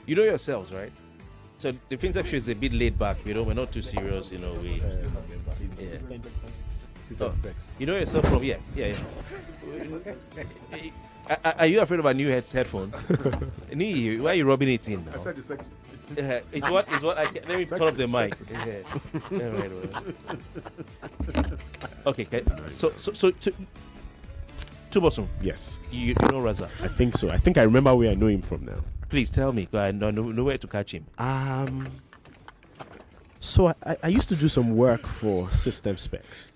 You know yourselves, right? So the Fintech show is a bit laid back. We're not too serious. System Oh. specs. You know yourself from Are you afraid of a new headphone? Nee, why are you rubbing it in now? I said it's sexy. It's what I can. Let me turn off the mic. Okay. So Tubosun, Yes, you know Raza. I think so. I think I remember where I know him from now. Please tell me, 'cause I know where to catch him. So I used to do some work for System Specs,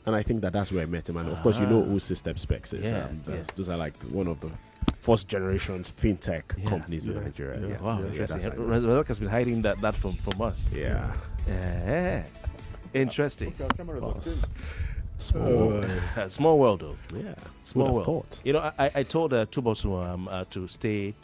and I think that's where I met him. And of course, you know who System Specs is. Yeah. Those are like one of the first generation fintech companies in Nigeria. Yeah. Wow, Yeah, interesting. that's right. Razak has been hiding that from us. Yeah. Interesting. Okay, our cameras are Boss. changed. Small. Small world, though. Yeah. Small Would have world. thought. I told Tubosu to stay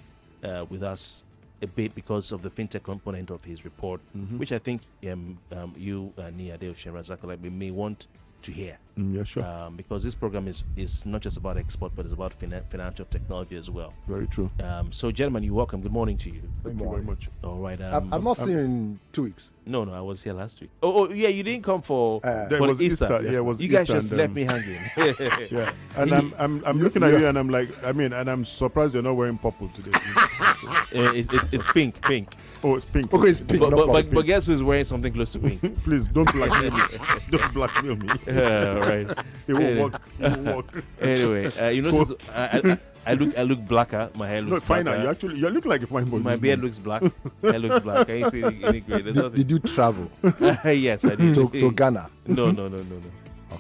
with us a bit because of the fintech component of his report, which I think you, Nia Deoshe Razak, may want to hear. Yeah, sure. Because this program is not just about export, but it's about financial technology as well. Very true. So, gentlemen, you're welcome. Good morning to you. Thank you very much. All right. I've not seen you in 2 weeks. No, I was here last week. Oh, yeah, you didn't come for There for was the Easter. Yeah, it was You guys Easter just and, left me hanging. Yeah, and I'm looking at you and I'm like, and I'm surprised you're not wearing purple today. It's pink. Oh, it's pink. Okay, it's pink. But guess who's wearing something close to pink? Please don't blackmail me. Don't blackmail me. Right. It will work. It will work. Anyway, you know, I look blacker. My hair No, looks fine. blacker. You look like a fine boy. My beard looks black. Hair looks black. Can you see any grade? There's nothing. Did you travel Yes, I did. to Ghana? No.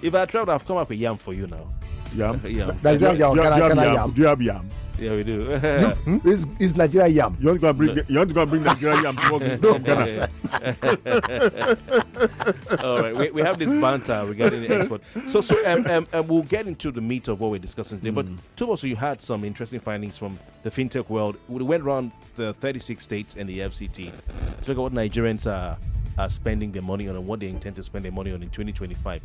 If I traveled, I've come up with yam for you now. Yam. Yam. Nigeria yam. Ghana yam. Do you have yam? Yeah, we do. Is Nigeria yam? You want to go and bring Nigeria yam towards me from Ghana. All right, we have this banter regarding the export. So we'll get into the meat of what we're discussing today. But Tubosu, you had some interesting findings from the fintech world. We went around the 36 states and the FCT to talk about what Nigerians are spending their money on and what they intend to spend their money on in 2025.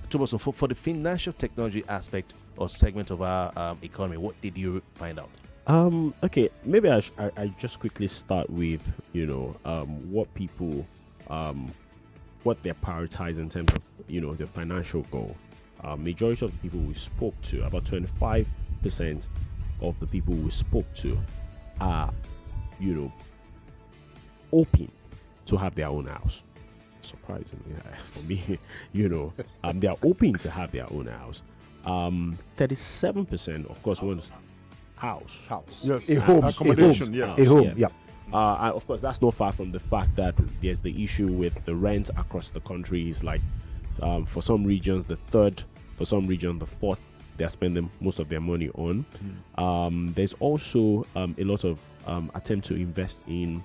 Tubosu, for the financial technology aspect or segment of our economy, what did you find out? Okay, maybe I just quickly start with what people what they're prioritizing in terms of the financial goal. Majority of the people we spoke to, about 25% of the people we spoke to, are open to have their own house. Surprisingly for me, they are open to have their own house. 37%, of course, wants house. Yes. A home. Accommodation. A home. Yeah. A home. Yeah. Of course, that's not far from the fact that there's the issue with the rent across the country. Is like for some regions the third, for some regions the fourth, they're spending most of their money on. There's also a lot of attempt to invest in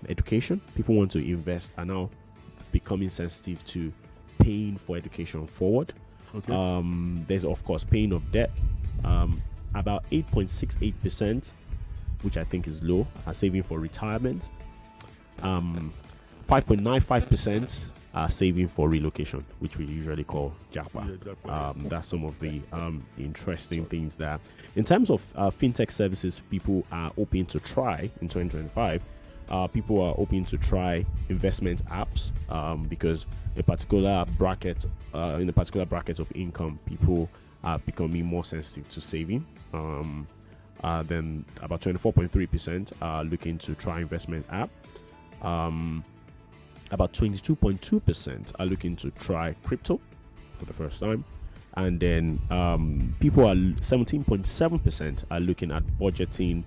education. People want to invest, are now becoming sensitive to paying for education forward. Okay. There's of course paying of debt. About 8.68%, which I think is low, are saving for retirement. 5.95% are saving for relocation, which we usually call JAPA. Yeah, JAPA. That's some of the interesting things there. In terms of fintech services, people are open to try in 2025. People are open to try investment apps because in a particular bracket of income, people are becoming more sensitive to saving. Then about 24.3% are looking to try investment app. About 22.2% are looking to try crypto for the first time. And then 17.7% are looking at budgeting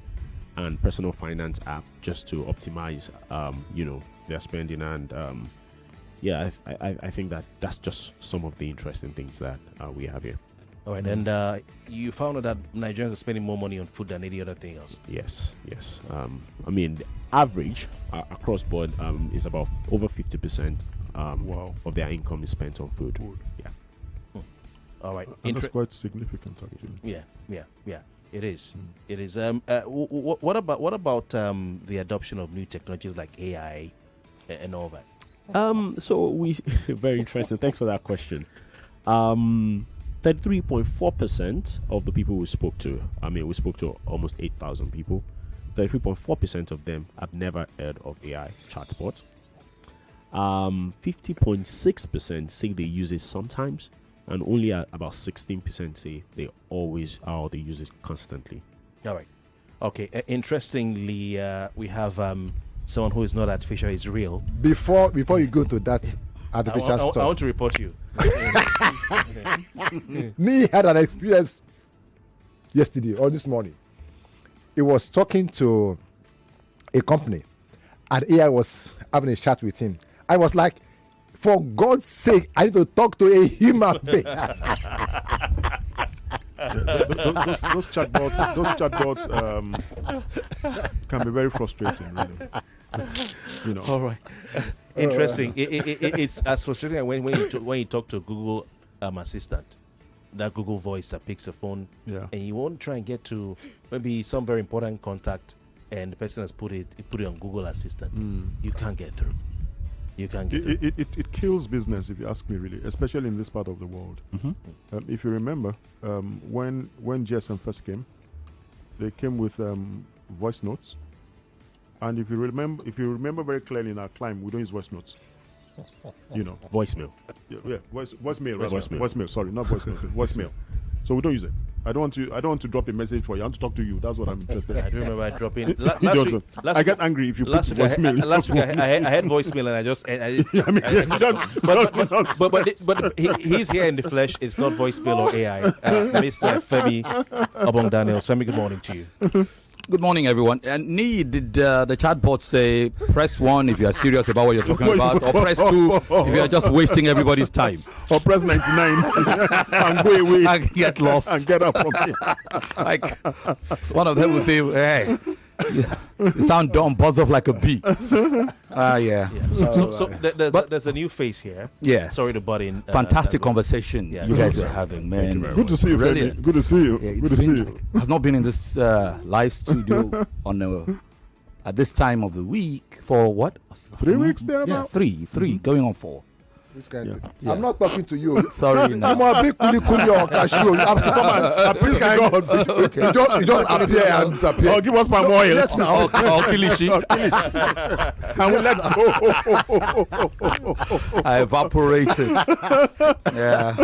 and personal finance app just to optimize their spending. And I think that's just some of the interesting things that we have here. All right, and you found out that Nigerians are spending more money on food than any other thing else. Yes. I mean, the average across board is about over 50% of their income is spent on food. Yeah. All right, And that's quite significant, actually. Yeah. It is. It is. What about the adoption of new technologies like AI and all that? So we very interesting. Thanks for that question. 33.4% of the people we spoke to, we spoke to almost 8,000 people. 33.4% of them have never heard of AI chatbots. 50.6% say they use it sometimes, and only about 16% say they always or they use it constantly. All right. Okay. Interestingly, we have someone who is not artificial, is real. Before you go to that artificial stuff, I want to report you. me had an experience yesterday or this morning. He was talking to a company, and AI was having a chat with him. I was like, for God's sake, I need to talk to a human being. Those chatbots can be very frustrating, really. You know. All right. Interesting. It's as frustrating when you talk to Google Assistant, that Google voice that picks the phone, and you want to try and get to maybe some very important contact, and the person has put it on Google Assistant. You can't get through. You can't get through. It kills business, if you ask me, really, especially in this part of the world. If you remember, when GSM first came, they came with voice notes, and if you remember very clearly, in our climb, we don't use voice notes. You know, Voicemail. Voicemail. Voicemail. Sorry, not voicemail. Voicemail. So we don't use it. I don't want to drop a message for you. I want to talk to you. That's what I'm interested in. I do remember I dropped in. I get angry if you put voicemail. Last week I had voicemail, and I just. But he's here in the flesh. It's not voicemail or AI. Mr. Femi Obong-Daniels. Femi, good morning to you. Good morning, everyone. And did the chatbot say press 1 if you are serious about what you're talking about, or press 2 if you are just wasting everybody's time, or press 99 and go away and get lost and get up from here? Like one of them will say, "Hey, you sound dumb, buzz off like a bee." Yeah. So there's a new face here. Yes. Sorry to butt in. Fantastic conversation you guys were having, man. Good to see you, Femi. Good to see you. Yeah, good to see you. I've not been in this live studio at this time of the week for what? 3 weeks there, yeah, three, going on 4. I'm not talking to you. Sorry, no. I'm a big kuli or cashew. You have to come and please can you just appear and disappear. Oh, give us palm oil. Yes, now. Kilishi. And we let go. I evaporated. Yeah.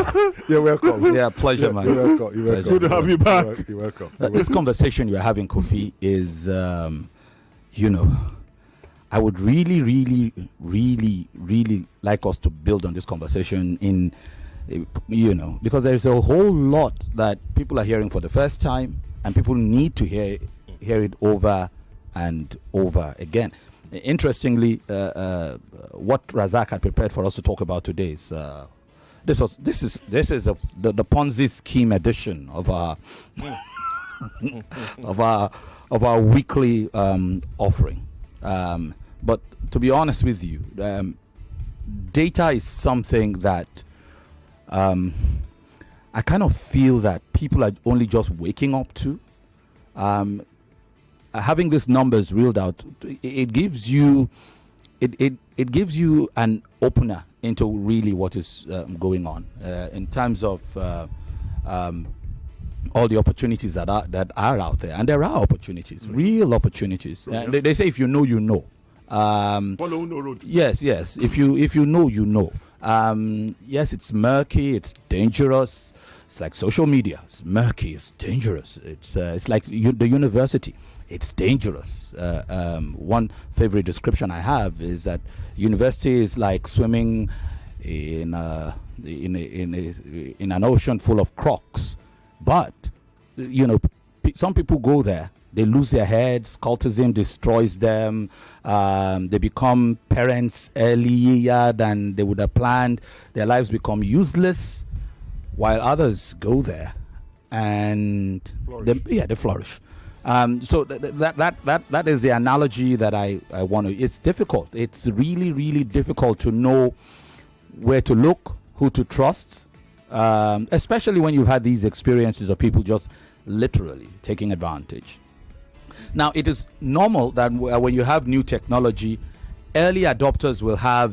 You're welcome. Yeah, pleasure, man. You're welcome. Good to have you back. You're welcome. This conversation you're having, Kofi, is, I would really, really, really, really like us to build on this conversation because there's a whole lot that people are hearing for the first time, and people need to hear it over and over again. Interestingly, what Razak had prepared for us to talk about today is this is the Ponzi scheme edition of our of our weekly offering. But to be honest with you, data is something that I kind of feel that people are only just waking up to. Having these numbers reeled out, it gives you it gives you an opener into really what is going on in terms of all the opportunities that are out there, and there are opportunities, real opportunities. They say if you know, you know. Follow no road. Yes. If you know, you know. Yes, it's murky. It's dangerous. It's like social media. It's murky. It's dangerous. It's like the university. It's dangerous. One favorite description I have is that university is like swimming in an ocean full of crocs. But some people go there. They lose their heads. Cultism destroys them. They become parents earlier than they would have planned. Their lives become useless, while others go there and they flourish. So that is the analogy that I want to. It's difficult. It's really, really difficult to know where to look, who to trust, especially when you've had these experiences of people just literally taking advantage. Now, it is normal that when you have new technology, early adopters will have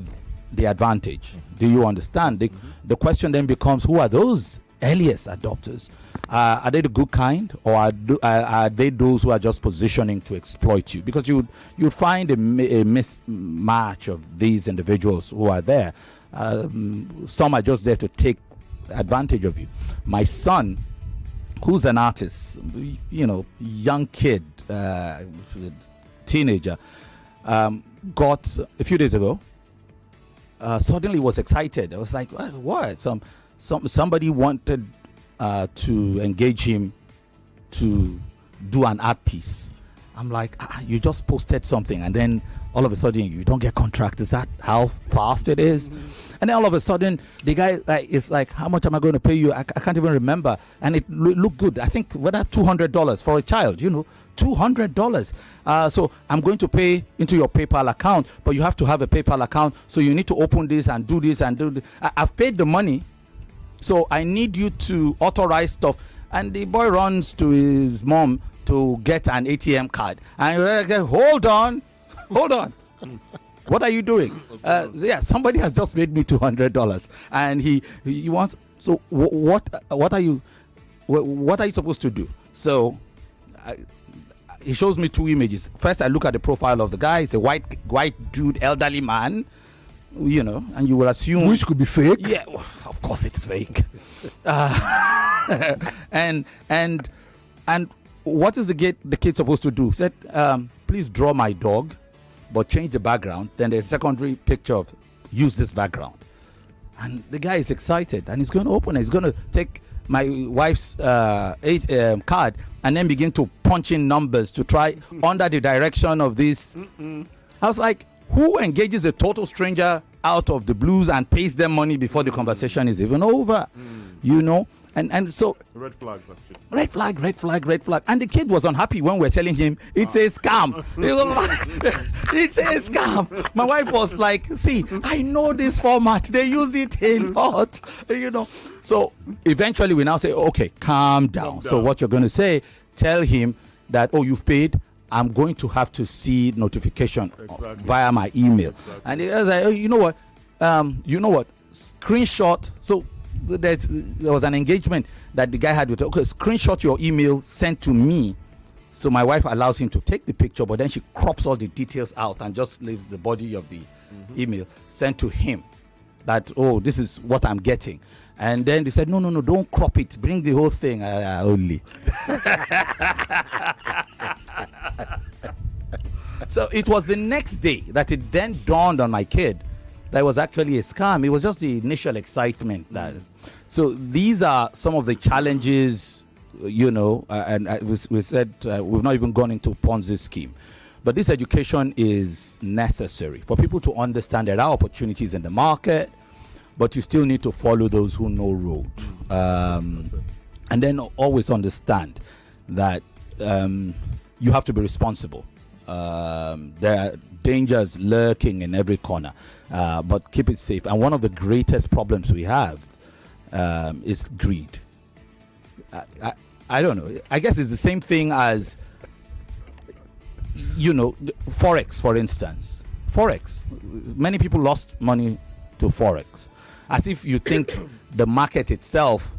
the advantage. Do you understand? The question then becomes, who are those earliest adopters? Are they the good kind, or are they those who are just positioning to exploit you? Because you find a mismatch of these individuals who are there. Some are just there to take advantage of you. My son, who's an artist, young kid, teenager, got a few days ago. Suddenly was excited. I was like, what? Somebody wanted to engage him to do an art piece. I'm like, you just posted something, and then all of a sudden you don't get contract. Is that how fast it is? And then all of a sudden the guy is like, how much am I going to pay you? I can't even remember. And it looked good. I think whether $200 for a child, $200. So I'm going to pay into your PayPal account, but you have to have a PayPal account. So you need to open this and do this and do this. I've paid the money, so I need you to authorize stuff. And the boy runs to his mom to get an ATM card. And you're like, hold on. What are you doing? Somebody has just paid me $200, and he wants. So what are you supposed to do? So he shows me two images. First, I look at the profile of the guy. It's a white dude, elderly man, and you will assume which could be fake. Yeah, well, of course it's fake. And what is the kid supposed to do? He said, please draw my dog, but change the background. Then there's a secondary picture of use this background. And the guy is excited, and he's going to open it. He's going to take my wife's card and then begin to punch in numbers to try under the direction of this. I was like, who engages a total stranger out of the blues and pays them money before the conversation is even over? And so red flags, actually. Red flag. And the kid was unhappy when we were telling him it's a scam. It's a scam. My wife was like, see, I know this format. They use it a lot. So eventually we now say, okay, calm down. So what you're going to say, tell him that, you've paid. I'm going to have to see notification via my email. Exactly. And he was like, you know what? Screenshot. So there was an engagement that the guy had with, screenshot your email sent to me. So my wife allows him to take the picture, but then she crops all the details out and just leaves the body of the email sent to him. That, this is what I'm getting. And then they said, no, don't crop it. Bring the whole thing only. So it was the next day that it then dawned on my kid that it was actually a scam. It was just the initial excitement. So these are some of the challenges, and we said we've not even gone into Ponzi scheme. But this education is necessary for people to understand there are opportunities in the market, but you still need to follow those who know road. And then always understand that you have to be responsible. There are dangers lurking in every corner, but keep it safe. And one of the greatest problems we have is greed. I don't know. I guess it's the same thing as, Forex, for instance. Forex. Many people lost money to Forex. As if you think the market itself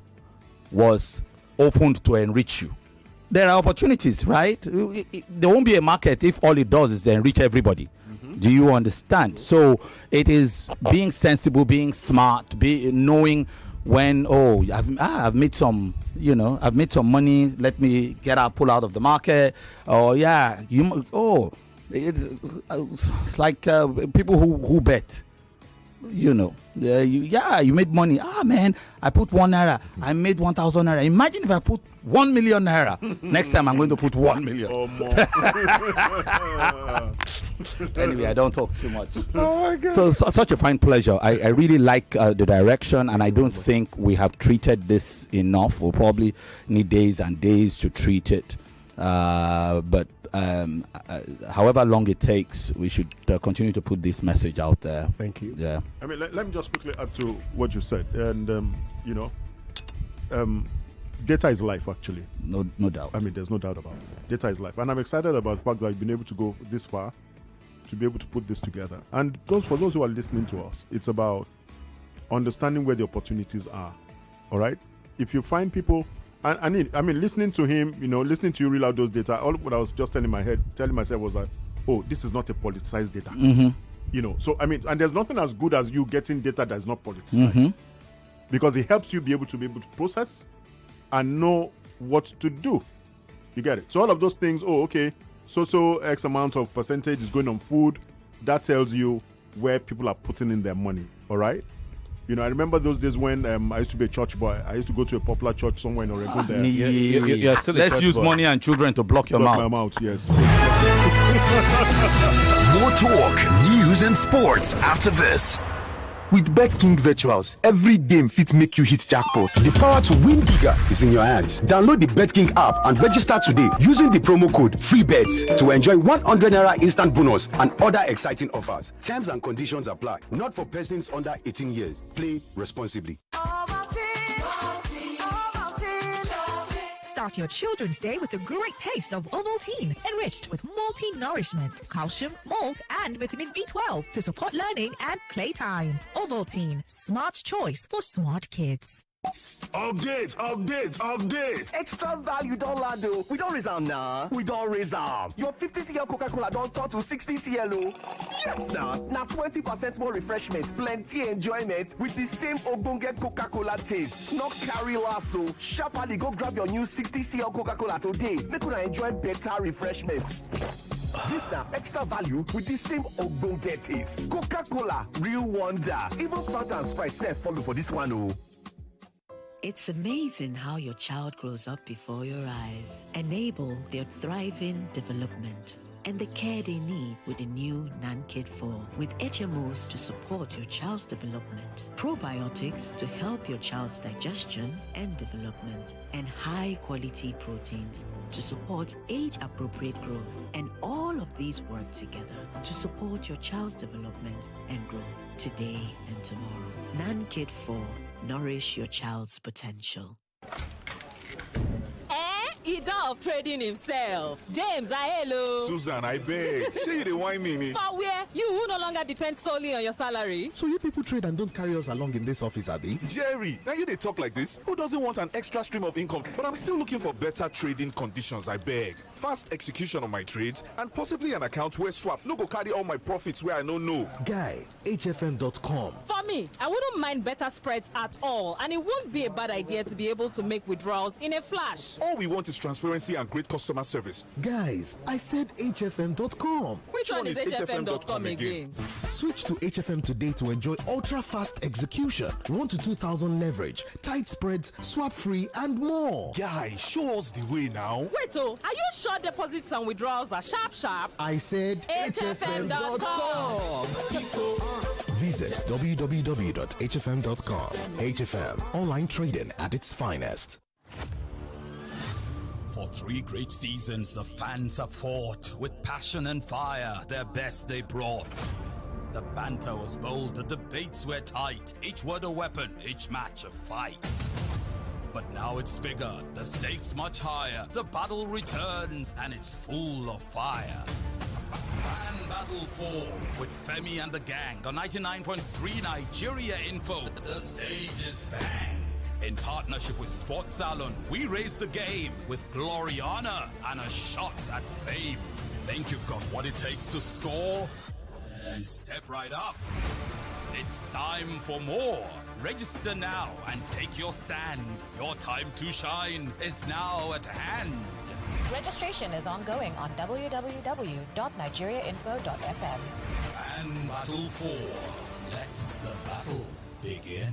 was opened to enrich you. There are opportunities, right? There won't be a market if all it does is to enrich everybody. Do you understand? So it is being sensible, being smart, knowing when, I've made some, I've made some money. Let me pull out of the market. It's like people who bet. You made money. Man, I put 1 naira. I made 1,000 naira. Imagine if I put 1 million naira. Next time I'm going to put 1 million. Or more. Anyway, I don't talk too much. Oh my God. So such a fine pleasure. I really like the direction, and I don't think we have treated this enough. We'll probably need days and days to treat it. But however long it takes, we should continue to put this message out there. Thank you. Yeah. I mean, let me just quickly add to what you said. And, data is life, actually. No doubt. I mean, there's no doubt about it. Data is life. And I'm excited about the fact that I've been able to go this far to be able to put this together. And for those who are listening to us, it's about understanding where the opportunities are. All right? If you find people And I mean, listening to him, listening to you reel out those data, all what I was just telling myself was like, oh, this is not a politicized data. So I mean, and there's nothing as good as you getting data that's not politicized, because it helps you be able to process and know what to do. You get it? So all of those things, okay, so X amount of percentage is going on food. That tells you where people are putting in their money. All right. I remember those days when I used to be a church boy. I used to go to a popular church somewhere in Oregon. There. You're still a Let's church use boy. money and children to block your mouth. My mouth, yes. More talk, news, and sports after this. With BetKing Virtuals, every game fit make you hit jackpot. The power to win bigger is in your hands. Download the BetKing app and register today using the promo code FREEBETS to enjoy 100 Naira instant bonus and other exciting offers. Terms and conditions apply. Not for persons under 18 years. Play responsibly. Start your children's day with a great taste of Ovaltine, enriched with multi-nourishment, calcium, malt, and vitamin B12 to support learning and playtime. Ovaltine, smart choice for smart kids. Update! Extra value don't land though. We don't raise them now. We don't raise them. Your 50cl Coca-Cola don't turn to 60cl. Yes now. Now 20% more refreshment, plenty enjoyment with the same Obonge Coca-Cola taste. Not carry last though. Sharply go grab your new 60cl Coca-Cola today. Make you enjoy better refreshment. This now extra value with the same Obonge taste. Coca-Cola, real wonder. Even Fanta and Sprite self follow for this one oh. It's amazing how your child grows up before your eyes. Enable their thriving development and the care they need with the new NanKid 4 with HMOs to support your child's development, probiotics to help your child's digestion and development, and high-quality proteins to support age-appropriate growth. And all of these work together to support your child's development and growth today and tomorrow. NanKid 4. Nourish your child's potential. He done of trading himself. James, hello. Susan, I beg. Say you the wine me. For where? You who no longer depend solely on your salary. So you people trade and don't carry us along in this office, Abby? Jerry, now you they talk like this? Who doesn't want an extra stream of income? But I'm still looking for better trading conditions, I beg. Fast execution of my trades and possibly an account where swap no go carry all my profits where I don't know. Guy, HFM.com. For me, I wouldn't mind better spreads at all, and it won't be a bad idea to be able to make withdrawals in a flash. All we want is transparency and great customer service. Guys, I said HFM.com. Which one is HFM.com again? Switch to HFM today to enjoy ultra-fast execution, 1 to 2,000 leverage, tight spreads, swap-free, and more. Guy, show us the way now. Wait, are you sure deposits and withdrawals are sharp? I said HFM.com. Visit www.hfm.com. HFM, online trading at its finest. For 3 great seasons, the fans have fought with passion and fire, their best they brought. The banter was bold, the debates were tight, each word a weapon, each match a fight. But now it's bigger, the stakes much higher, the battle returns and it's full of fire. Fan Battle 4 with Femi and the gang on 99.3 Nigeria Info. The stage is bang. In partnership with Sports Salon, we raise the game with glory, honor, and a shot at fame. Think you've got what it takes to score? Then step right up. It's time for more. Register now and take your stand. Your time to shine is now at hand. Registration is ongoing on www.nigeriainfo.fm. Fan Battle 4. Let the battle begin.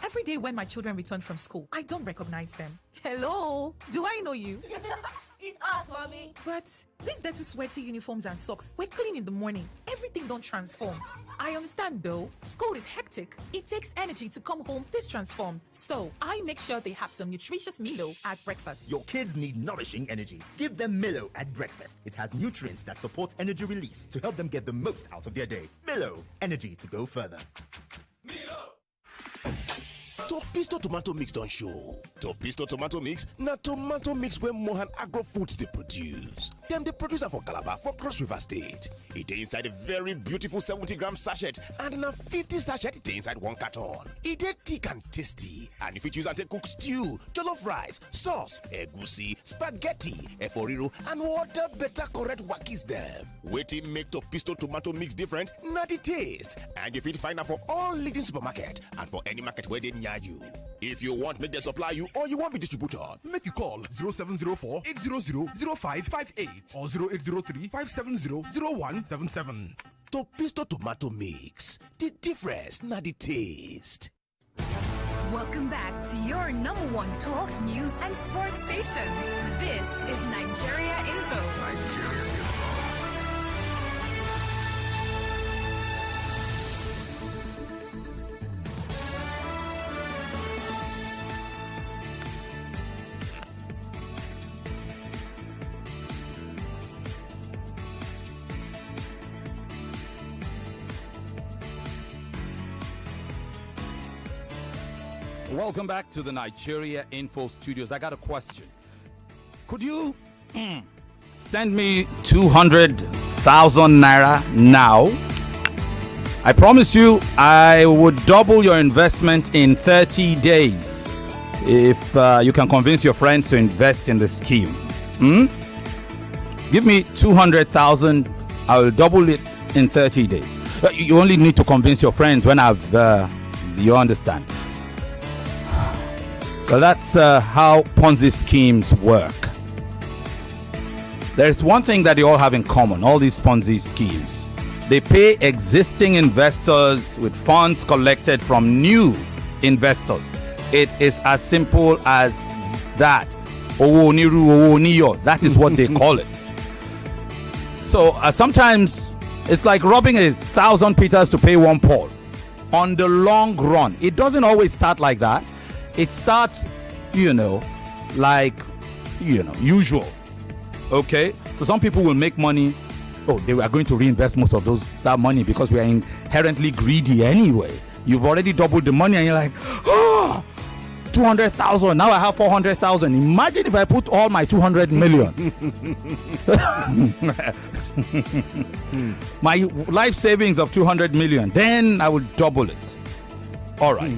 Every day when my children return from school, I don't recognize them. Hello, do I know you? It's us, mommy. But these dirty, sweaty uniforms and socks were clean in the morning. Everything don't transform. I understand though. School is hectic. It takes energy to come home this transformed. So I make sure they have some nutritious Milo at breakfast. Your kids need nourishing energy. Give them Milo at breakfast. It has nutrients that support energy release to help them get the most out of their day. Milo, energy to go further. Milo. Topisto tomato mix don show. Topisto tomato mix na tomato mix wey Mohan Agro Foods dey produce. Dem dey produce am for Calabar for Cross River State. E dey inside a very beautiful 70-gram sachet and na 50 sachet dey inside one carton. E dey thick and tasty and you fit use am take cook stew, jollof rice, sauce, egusi, spaghetti, eforiro and other better correct wakis dem. Wetin make Topisto tomato mix different na the taste, and you fit find am for all leading supermarket and for any market wey dey near you. If you want make dem supply you or you want be distributor, make you call 0704 800 0558 or 0803 570 0177. Topisto tomato mix. The difference na the taste. Welcome back to your number one talk, news, and sports station. This is Nigeria Info. Nigeria Info. Welcome back to the Nigeria Info Studios. I got a question. Could you send me 200,000 naira now? I promise you I would double your investment in 30 days if you can convince your friends to invest in the scheme. Give me 200,000. I will double it in 30 days. You only need to convince your friends when you understand. Well, that's how Ponzi schemes work. There's one thing that they all have in common, all these Ponzi schemes. They pay existing investors with funds collected from new investors. It is as simple as that. Owo niru, owo niyo. That is what they call it. So sometimes it's like robbing 1,000 Peters to pay 1 Paul. On the long run, it doesn't always start like that. It starts, like, usual. Okay? So some people will make money. Oh, they are going to reinvest most of that money because we are inherently greedy anyway. You've already doubled the money and you're like, 200,000. Now I have 400,000. Imagine if I put all my 200 million. My life savings of 200 million. Then I would double it. All right.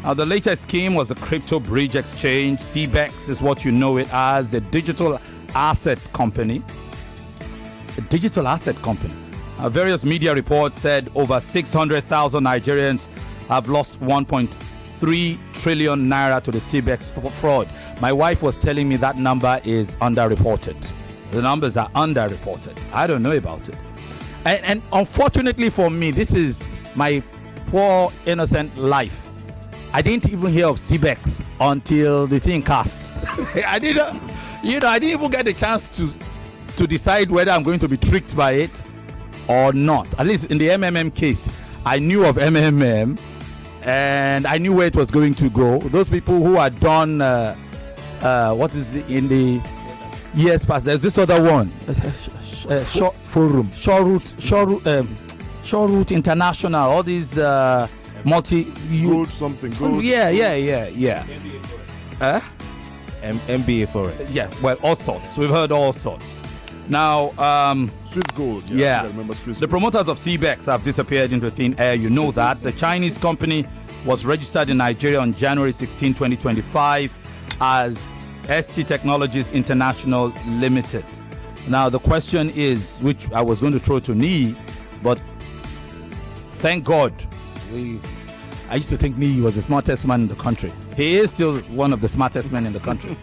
Now, the latest scheme was the crypto bridge exchange. CBEX is what you know it as, the digital asset company. The digital asset company. Various media reports said over 600,000 Nigerians have lost 1.3 trillion naira to the CBEX fraud. My wife was telling me that number is underreported. The numbers are underreported. I don't know about it. And unfortunately for me, this is my poor, innocent life. I didn't even hear of CBEX until the thing cast. I didn't even get a chance to decide whether I'm going to be tricked by it or not. At least in the MMM case, I knew of MMM and I knew where it was going to go. Those people who had done what is it in the years past. There's this other one, Shore Route International. All these gold something. Gold. Yeah. MBA Forex. Yeah, well, all sorts. We've heard all sorts. Now, Swiss Gold. Yeah. I remember Swiss The Gold. promoters of CBEX have disappeared into thin air. You know that. The Chinese company was registered in Nigeria on January 16, 2025 as ST Technologies International Limited. Now, the question is, which I was going to throw to Nee, but thank God. I used to think Nee was the smartest man in the country. He is still one of the smartest men in the country.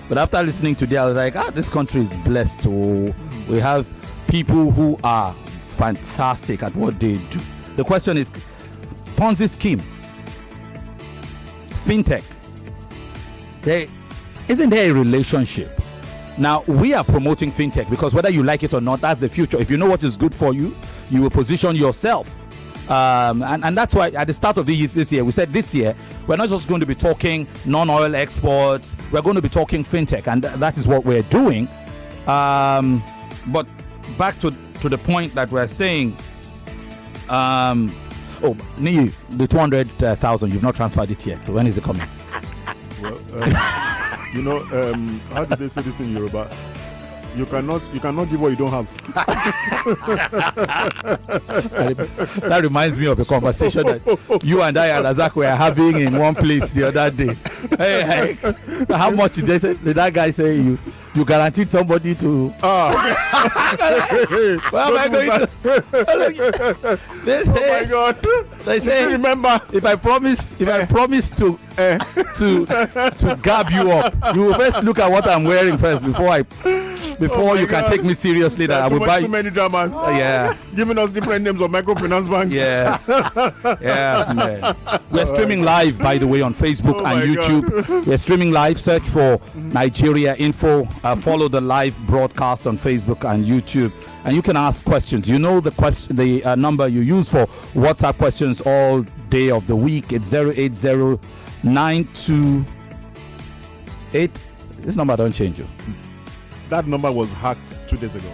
But after listening today, I was like, this country is blessed. We have people who are fantastic at what they do. The question is, Ponzi scheme, Fintech, isn't there a relationship? Now, we are promoting Fintech because whether you like it or not, that's the future. If you know what is good for you, you will position yourself. And that's why at the start of this year, we said this year, we're not just going to be talking non-oil exports, we're going to be talking Fintech, and that is what we're doing. But back to the point that we're saying, Oh, Nii, the 200,000, you've not transferred it yet. When is it coming? Well, how do they say this in Yoruba? You cannot give what you don't have. That reminds me of a conversation that you and I and Azak were having in one place the other day. Hey, how much did that guy say you guaranteed somebody to? Where am I going to? Oh my God! They say, remember, if I promise to gab you up, you will first look at what I'm wearing first before you can take me seriously. That I will buy too many dramas. Yeah, giving us different names of microfinance banks. Yeah, yeah, man. We're streaming live, by the way, on Facebook and YouTube. God. We're streaming live. Search for Nigeria Info. Follow the live broadcast on Facebook and YouTube, and you can ask questions. You know the number you use for WhatsApp questions all day of the week. It's 080-928. This number don't change you. That number was hacked 2 days ago.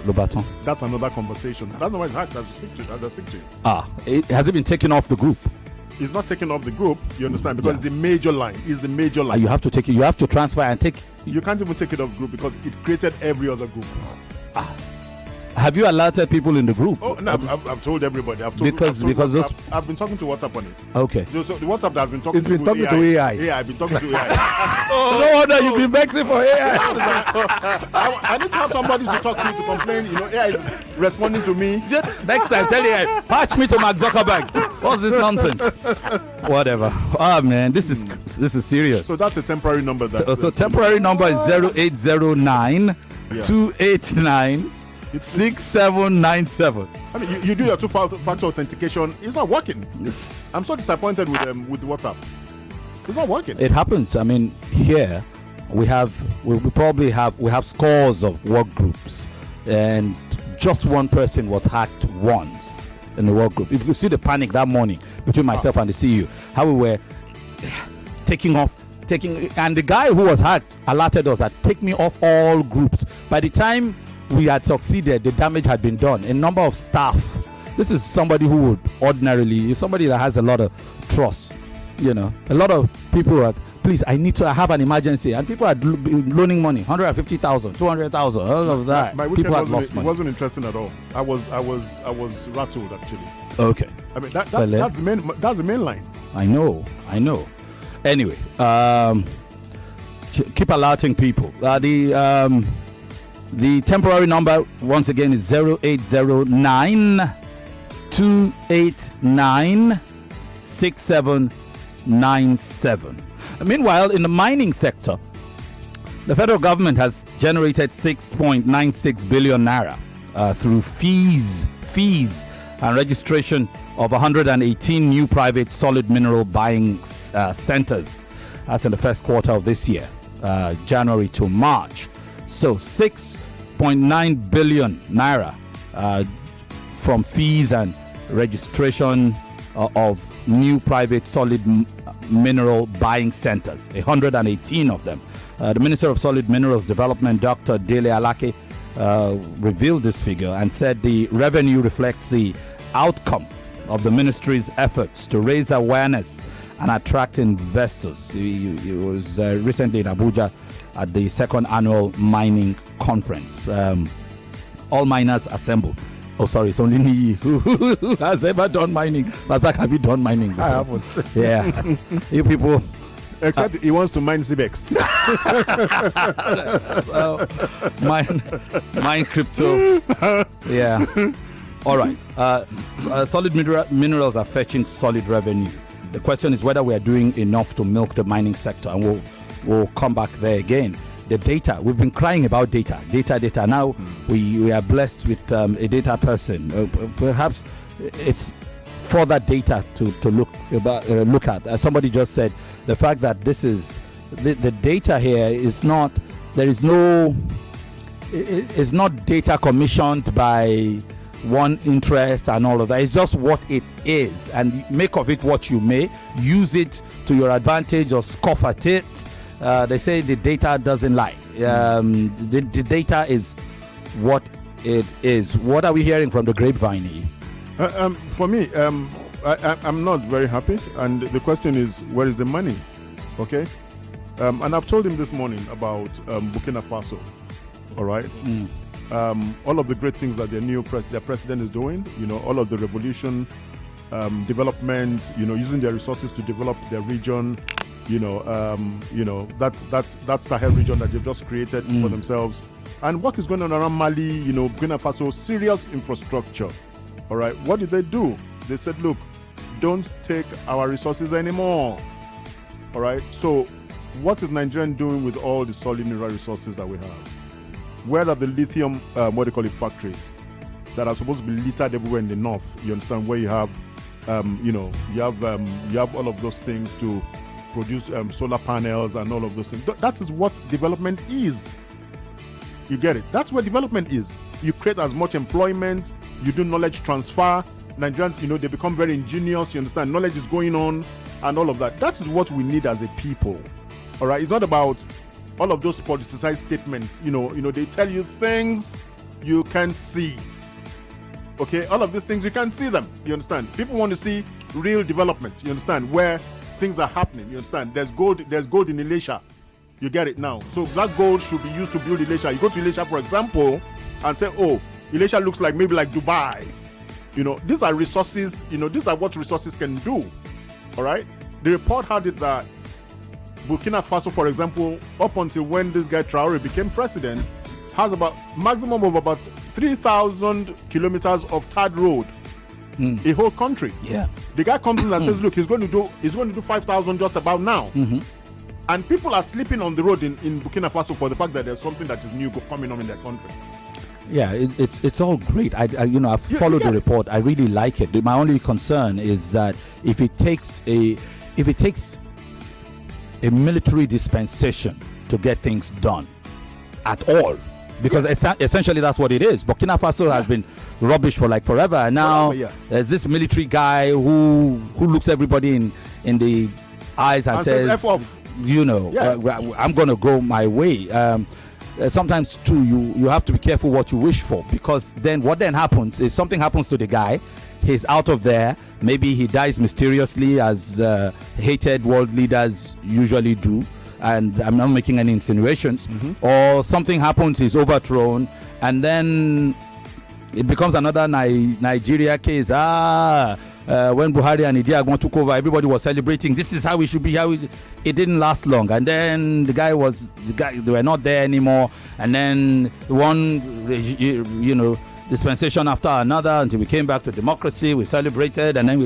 Le Baton. That's another conversation. That number is hacked as I speak to you. Has it been taken off the group? It's not taken off the group, you understand, because it's the major line. It's the major line. You have to take it. You have to transfer and take. You can't even take it off group because it created every other group. Have you alerted people in the group? Oh no, I've told everybody. I've been talking to WhatsApp on it. Okay. So the WhatsApp that I've been talking it's been talking to AI. Yeah, I've been talking to AI. No wonder you've been vexing for AI. I need to have somebody to talk to complain. AI is responding to me. Next time, tell AI, patch me to Mark Zuckerberg. What's this nonsense? Whatever. Man, this is serious. So that's a temporary number. So temporary number is 0809 289 6797. I mean, you do your two-factor authentication. It's not working. I'm so disappointed with WhatsApp. It's not working. It happens. I mean, here we probably have scores of work groups, and just one person was hacked once in the work group. If you see the panic that morning between myself and the CEO, how we were taking, and the guy who was hacked alerted us that take me off all groups. By the time we had succeeded, the damage had been done. A number of staff. This is somebody who would ordinarily, somebody that has a lot of trust. A lot of people are, please, I have an emergency, and people are loaning money, 150,000, 200,000, all of that. My people had lost money. It wasn't interesting at all. I was rattled actually. Okay. I mean that's the main line. I know. Anyway, keep alerting people. The temporary number, once again, is 0809 289 6797. Meanwhile, in the mining sector, the federal government has generated 6.96 billion naira through fees and registration of 118 new private solid mineral buying centers. That's in the first quarter of this year, January to March. So 6.9 billion naira from fees and registration of new private solid mineral buying centers, 118 of them. The Minister of Solid Minerals Development, Dr. Dele Alake, revealed this figure and said the revenue reflects the outcome of the ministry's efforts to raise awareness and attract investors. He was recently in Abuja at the second annual mining conference. All miners assembled. Oh, sorry, it's only me who has ever done mining. Razak, have you done mining before? I haven't. Yeah. You people. Except he wants to mine CBEX. Mine crypto. Yeah. All right. Solid minerals are fetching solid revenue. The question is whether we are doing enough to milk the mining sector, and we'll come back there again. The data, we've been crying about data. Now we are blessed with a data person. Perhaps it's further data to look at. As somebody just said, the fact that this is the data here is not. There is no. It's not data commissioned by one interest and all of that. It's just what it is, and make of it what you may. Use it to your advantage or scoff at it. They say the data doesn't lie. The data is what it is. What are we hearing from the grapevine? For me, I'm not very happy, and the question is, where is the money? Okay, and I've told him this morning about Burkina Faso. All right, all of the great things that their president is doing. All of the revolution, development. Using their resources to develop their region. That Sahel region that they've just created for themselves. And what is going on around Mali? Burkina Faso, serious infrastructure. All right, what did they do? They said, look, don't take our resources anymore. All right, so what is Nigeria doing with all the solid mineral resources that we have? Where are the lithium, factories that are supposed to be littered everywhere in the north? You understand, where you have, you have all of those things to produce solar panels and all of those things. That is what development is. You get it? That's what development is. You create as much employment, you do knowledge transfer. Nigerians, they become very ingenious, you understand, knowledge is going on and all of that. That is what we need as a people. All right? It's not about all of those politicized statements. They tell you things you can't see. Okay? All of these things, you can't see them. You understand? People want to see real development. You understand? Where things are happening. You understand? There's gold in Elisha. You get it now. So that gold should be used to build Elisha. You go to Elisha, for example, and say, oh, Elisha looks like maybe like Dubai. These are resources, these are what resources can do. All right? The report had it that Burkina Faso, for example, up until when this guy Traore became president, has about maximum of about 3,000 kilometers of tarred road. A whole country. Yeah. The guy comes in and says, look, he's going to do 5,000 just about now. And people are sleeping on the road in Burkina Faso for the fact that there's something that is new coming on in their country. Yeah, it's all great. I've followed the report. I really like it. My only concern is that if it takes a military dispensation to get things done at all, because essentially that's what it is. Burkina Faso has been rubbish for like forever, and now there's this military guy who looks everybody in the eyes and says F off. I'm going to go my way. Sometimes too, you have to be careful what you wish for, because then what happens is something happens to the guy, he's out of there, maybe he dies mysteriously as hated world leaders usually do, and I'm not making any insinuations, or something happens, he's overthrown, and then it becomes another Nigeria case. When Buhari and Idiagbon took over, everybody was celebrating. This is how we should be. It didn't last long, and then they were not there anymore. And then one, dispensation after another until we came back to democracy. We celebrated, and then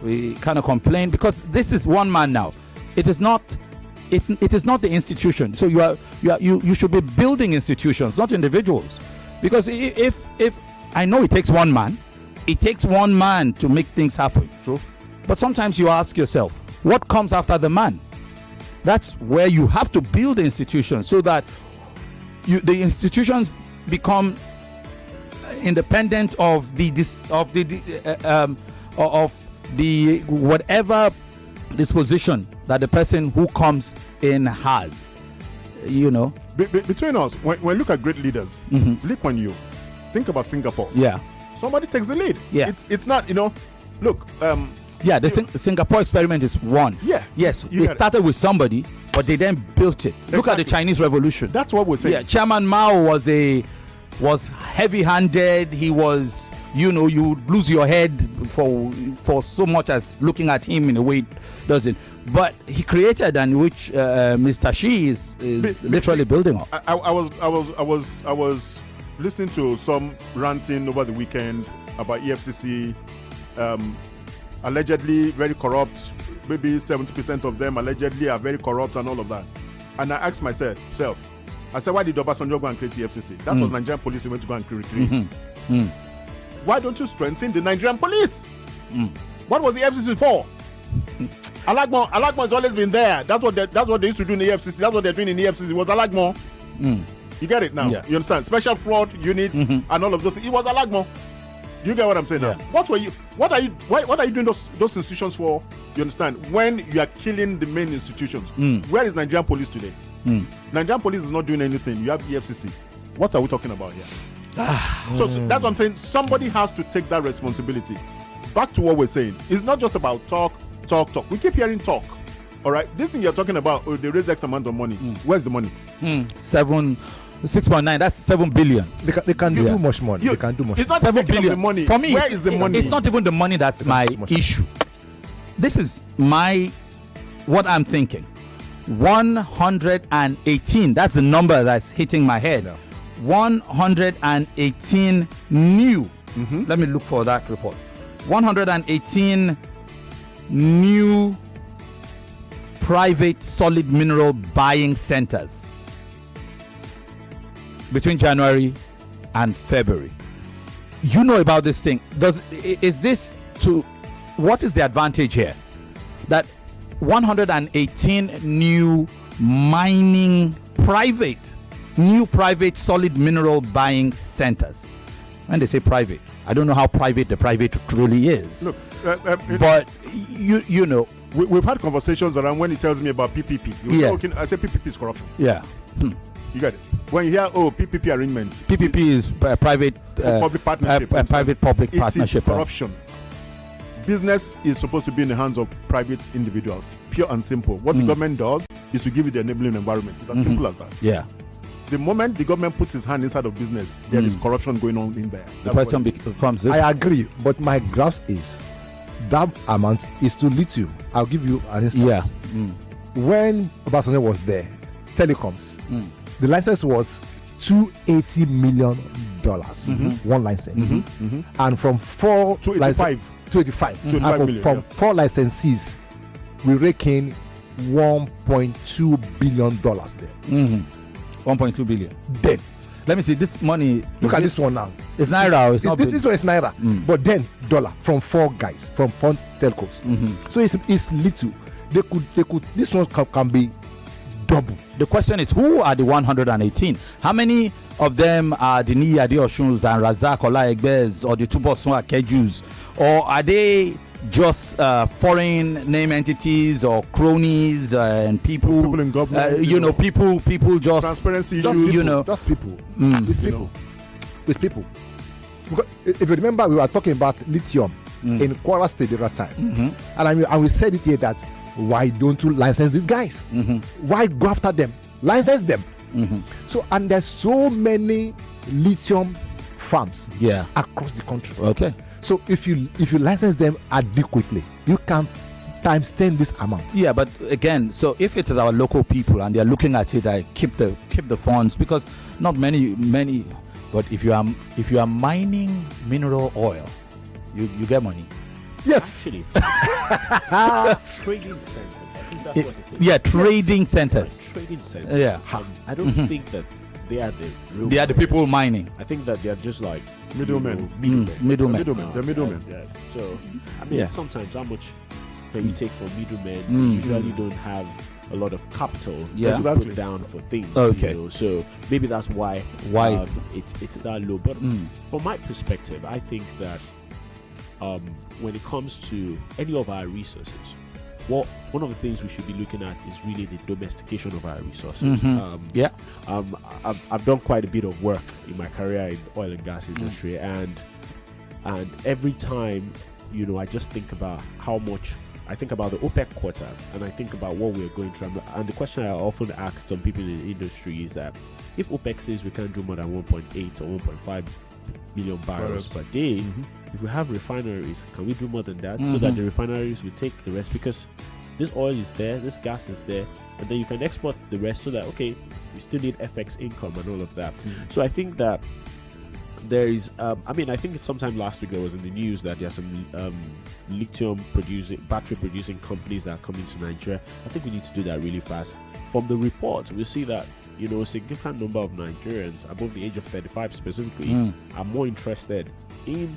we kind of complained, because this is one man now. It is not. It is not the institution. So you should be building institutions, not individuals, because if I know it takes one man. It takes one man to make things happen. True. But sometimes you ask yourself, what comes after the man? That's where you have to build institutions so that the institutions become independent of the whatever disposition that the person who comes in has. Between us, when we look at great leaders, Lee Kuan Yew, think about Singapore. Yeah. Somebody takes the lead. Yeah. It's not, look. The Singapore experiment is one. Yeah. Yes, they started with somebody, but they then built it. Exactly. Look at the Chinese Revolution. That's what we're saying. Yeah, Chairman Mao was heavy-handed. He was, you lose your head for so much as looking at him in a way it doesn't. But he created, and which Mr. Xi is literally building on. I was listening to some ranting over the weekend about EFCC, allegedly very corrupt. Maybe 70% of them allegedly are very corrupt and all of that. And I asked myself, I said, why did Obasanjo go and create EFCC? That was Nigerian police who went to go and create. Why don't you strengthen the Nigerian police? What was the EFCC for? Alagmo has always been there. That's what they used to do in the EFCC. That's what they're doing in the EFCC. It was Alagmo. You get it now? Yeah. You understand? Special fraud unit and all of those. It was Alagmo. You get what I'm saying now? What are you doing those institutions for? You understand? When you are killing the main institutions. Where is Nigerian police today? Nigerian police is not doing anything. You have EFCC. What are we talking about here? So that's what I'm saying. Somebody has to take that responsibility. back to what we're saying. It's not just about talk. We keep hearing talk. All right, this thing you're talking about, they raise X amount of money. Where's the money? 6.9. That's 7 billion. They can do much money. They can do much. It's not 7 billion. the money. For me, where is the money? It's not even the money that's my issue. This is what I'm thinking. 118. That's the number that's hitting my head. 118 new. Let me look for that report. 118 new private solid mineral buying centers between January and February. You know about this thing. What is the advantage here? That 118 new private solid mineral buying centers. When they say private, I don't know how private the private truly is. Look, but you know, we've had conversations around when he tells me about PPP. I say PPP is corruption. Yeah. You got it. When you hear PPP arrangement, PPP is private public partnership. Private public partnership. It is corruption. Business is supposed to be in the hands of private individuals. Pure and simple. What the government does is to give you the enabling environment. It's as simple as that. Yeah. The moment the government puts his hand inside of business, there is corruption going on in there. The question becomes this. I agree, but my grasp is that amount is too little. I'll give you an instance. Yeah. When Obasanjo was there, telecoms, the license was $280 million. One license. And from 285 million. From 4 licensees, we reckon $1.2 billion there. 1.2 billion. Then, let me see this money. Look at this one now. It's naira. This one is naira. But then dollar from 4 guys from 4 telcos. So it's little. They could. This one can be double. The question is, who are the 118? How many of them are the Niyade Oshuns and Razak Olaegbes or the Tubosun Akejus, or are they just foreign name entities or cronies and people in government, people just transparency just issues. people, just people. With people. Because if you remember, we were talking about lithium in Kwara State at that time, and we said it here that why don't you license these guys? Why go after them? License them. So, and there's so many lithium farms across the country. Okay. So if you license them adequately, you can times 10 this amount. Yeah, but again, so if it is our local people and they're looking at it, I keep the funds, because not many. But if you are mining mineral oil, you get money. Yes. Actually, trading centers. I think that's what it is. Yeah, trading centers. Trading centers. Yeah. I don't think that they are the real. They are the people mining. I think that they are just like middlemen. Middlemen. They're middlemen. Yeah. So I mean, sometimes how much can you take from middlemen? You usually don't have a lot of capital to put down for things. Okay. So maybe that's why it's that low. But from my perspective, I think that when it comes to any of our resources, one of the things we should be looking at is really the domestication of our resources. I've done quite a bit of work in my career in oil and gas industry, and every time, I just think about how much. I think about the OPEC quota, and I think about what we're going through. And the question I often ask some people in the industry is that if OPEC says we can't do more than 1.8 or 1.5 million barrels per day, if we have refineries, can we do more than that so that the refineries will take the rest? Because this oil is there, this gas is there, and then you can export the rest so that, okay, we still need FX income and all of that. So I think that there is, I think sometime last week there was in the news that there are some battery producing companies that are coming to Nigeria. I think we need to do that really fast. From the reports, we see that a significant number of Nigerians above the age of 35 specifically are more interested in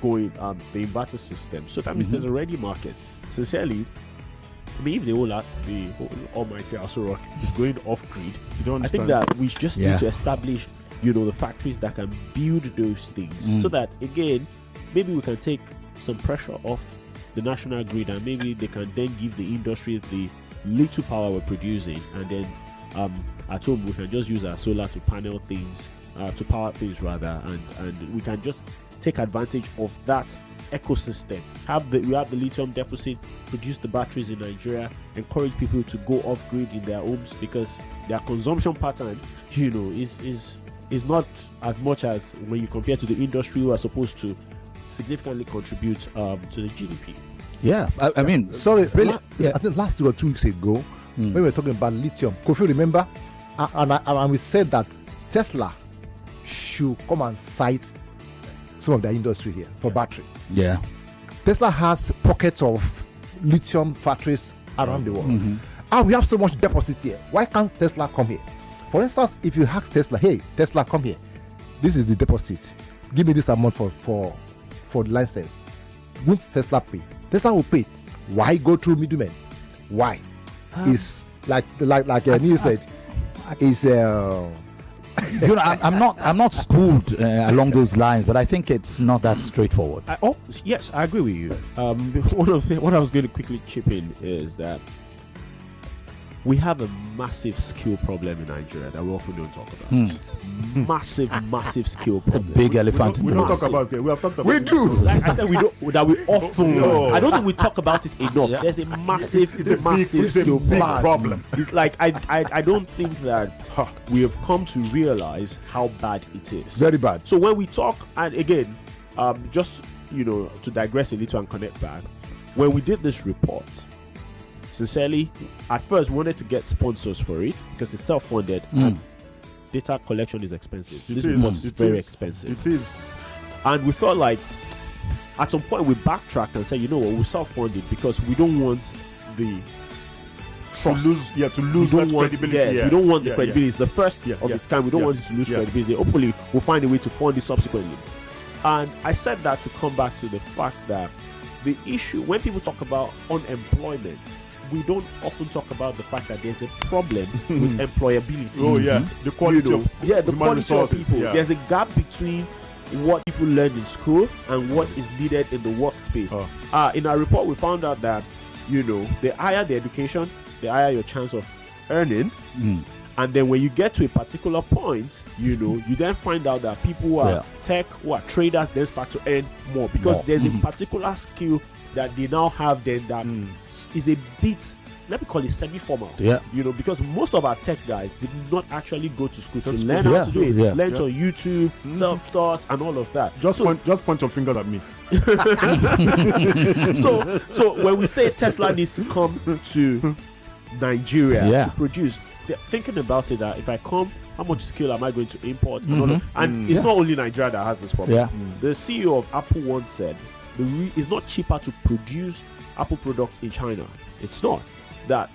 going the inverter system. So that means there's a ready market. Sincerely, if the almighty Aso Rock is going off grid, I think that we just need to establish the factories that can build those things so that, again, maybe we can take some pressure off the national grid, and maybe they can then give the industry the little power we're producing, and then at home we can just use our solar to panel things, to power things rather, and we can just take advantage of that ecosystem. We have the lithium deposit, produce the batteries in Nigeria, encourage people to go off grid in their homes because their consumption pattern, is not as much as when you compare to the industry who are supposed to significantly contribute to the GDP. Yeah, I mean, sorry, really, I think last week or 2 weeks ago, when we were talking about lithium, Kofi, remember, and we said that Tesla should come and cite some of their industry here for battery. Yeah. Tesla has pockets of lithium factories around the world. And we have so much deposit here. Why can't Tesla come here? For instance, if you ask Tesla, hey, Tesla, come here. This is the deposit. Give me this amount for the license. Won't Tesla pay? Tesla will pay. Why go through middlemen? Why? It's like Neil said, is I'm not schooled along those lines, but I think it's not that straightforward. Yes, I agree with you. What I was going to quickly chip in is that we have a massive skill problem in Nigeria that we often don't talk about. Massive skill problem. It's a big elephant in we the room. don't talk about it. We have talked about We it. do. Like I said, we often. No. I don't think we talk about it enough. Yeah. There's a massive It's a skill big problem. problem. It's like I don't think that we have come to realize how bad it is. very bad. So when we talk, and again, just to digress a little and connect back, when we did this report, sincerely, at first we wanted to get sponsors for it because it's self-funded and data collection is expensive. This report is very expensive. It is. And we felt like at some point we backtracked and said, you know what, we'll self-fund it because we don't want the trust. To lose that credibility. Yes, we don't want the credibility. Yeah. It's the first of its kind. We don't want it to lose credibility. Hopefully, we'll find a way to fund it subsequently. And I said that to come back to the fact that the issue, when people talk about unemployment, we don't often talk about the fact that there's a problem with employability. Oh yeah, the quality of the human quality resources. of people. Yeah. There's a gap between what people learn in school and what is needed in the workspace. In our report, we found out that the higher the education, the higher your chance of earning. And then when you get to a particular point, you then find out that people who are tech, who are traders, then start to earn more because there's a particular skill that they now have then that is a bit, let me call it semi-formal. Because most of our tech guys did not actually go to school to learn how to do it. Learn on YouTube, self-taught, and all of that. Just point your fingers at me. So when we say Tesla needs to come to Nigeria to produce, they're thinking about it that if I come, how much skill am I going to import? And it's not only Nigeria that has this problem. The CEO of Apple once said it's not cheaper to produce Apple products in China. It's not. That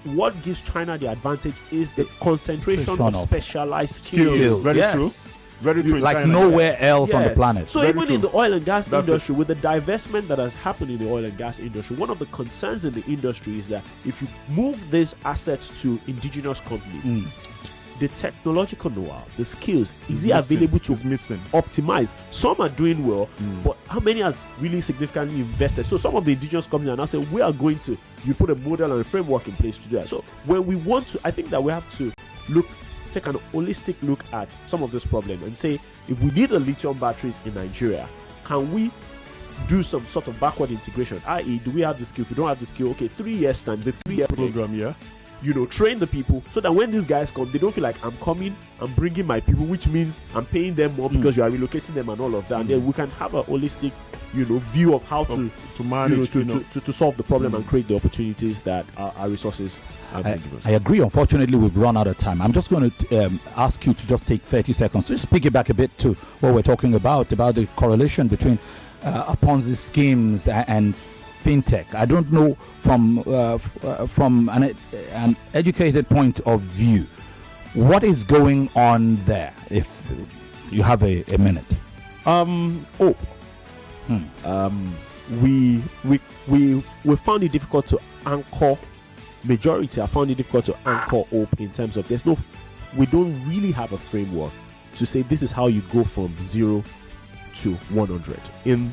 what gives China the advantage is the concentration of specialized skills. Very true. Very true. Like nowhere else on the planet. So even in the oil and gas industry, with the divestment that has happened in the oil and gas industry, one of the concerns in the industry is that if you move these assets to indigenous companies, the technological know-how, the skills, is it available to optimize? Some are doing well, but how many has really significantly invested? So some of the indigenous companies are now saying, we are going to, you put a model and a framework in place to do that. So when we want to, I think that we have to take an holistic look at some of this problem and say, if we need the lithium batteries in Nigeria, can we do some sort of backward integration? I.e., do we have the skill? If we don't have the skill, okay, 3 years times a 3-year program, train the people so that when these guys come, they don't feel like I'm coming, I'm bringing my people, which means I'm paying them more because you are relocating them and all of that. And then we can have a holistic, view of how to manage, to solve the problem and create the opportunities that our resources are being given. I agree. Unfortunately, we've run out of time. I'm just going to ask you to just take 30 seconds to just piggyback a bit to what we're talking about the correlation between Ponzi schemes and Fintech. I don't know from an educated point of view, what is going on there? If you have a minute. We found it difficult to anchor. Majority, I found it difficult to anchor hope in terms of we don't really have a framework to say this is how you go from 0 to 100. In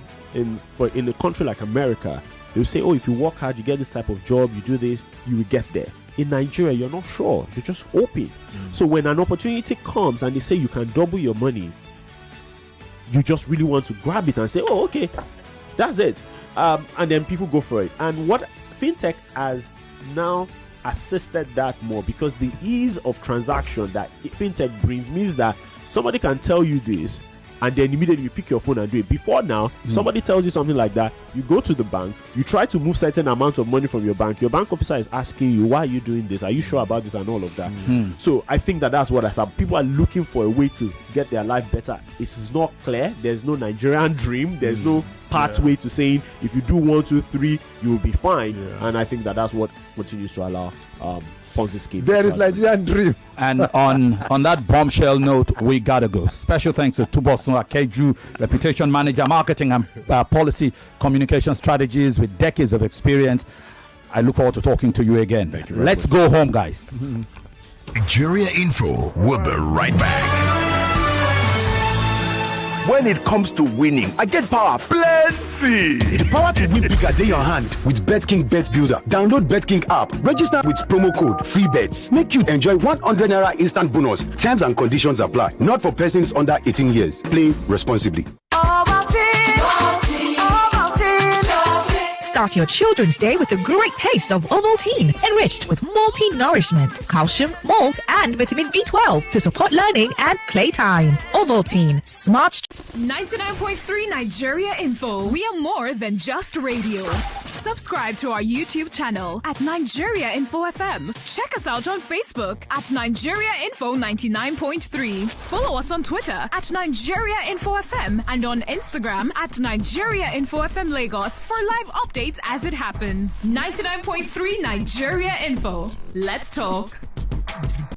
a country like America, they'll say, if you work hard, you get this type of job, you do this, you will get there. In Nigeria, you're not sure. You're just hoping. So when an opportunity comes and they say you can double your money, you just really want to grab it and say, oh, okay, that's it. And then people go for it. And what Fintech has now assisted that more, because the ease of transaction that Fintech brings means that somebody can tell you this and then immediately you pick your phone and do it. Before now, somebody tells you something like that, you go to the bank, you try to move certain amount of money from your bank officer is asking you, why are you doing this? Are you sure about this? And all of that. So I think that's what I thought. People are looking for a way to get their life better. It's not clear. There's no Nigerian dream. There's no pathway to saying if you do 1, 2, 3, you will be fine. And I think that's what continues to allow Ponzi scheme. There is Nigerian dream. And on that bombshell note, we gotta go. Special thanks to Tubosun Akeju, reputation manager, marketing and policy communication strategies with decades of experience. I look forward to talking to you again. Let's go home, guys. Nigeria Info. We'll be right back. When it comes to winning, I get power plenty. The power to win bigger day your hand with BetKing Bet Builder. Download BetKing app, register with promo code FreeBets. Make you enjoy 100 Naira instant bonus. Terms and conditions apply. Not for persons under 18 years. Play responsibly. Start your children's day with a great taste of Ovaltine, enriched with multi-nourishment, calcium, malt, and vitamin B12 to support learning and playtime. Ovaltine, smart. 99.3 Nigeria Info. We are more than just radio. Subscribe to our YouTube channel at Nigeria Info FM. Check us out on Facebook at Nigeria Info 99.3. Follow us on Twitter at Nigeria Info FM and on Instagram at Nigeria Info FM Lagos for live updates as it happens. 99.3 Nigeria Info. Let's talk.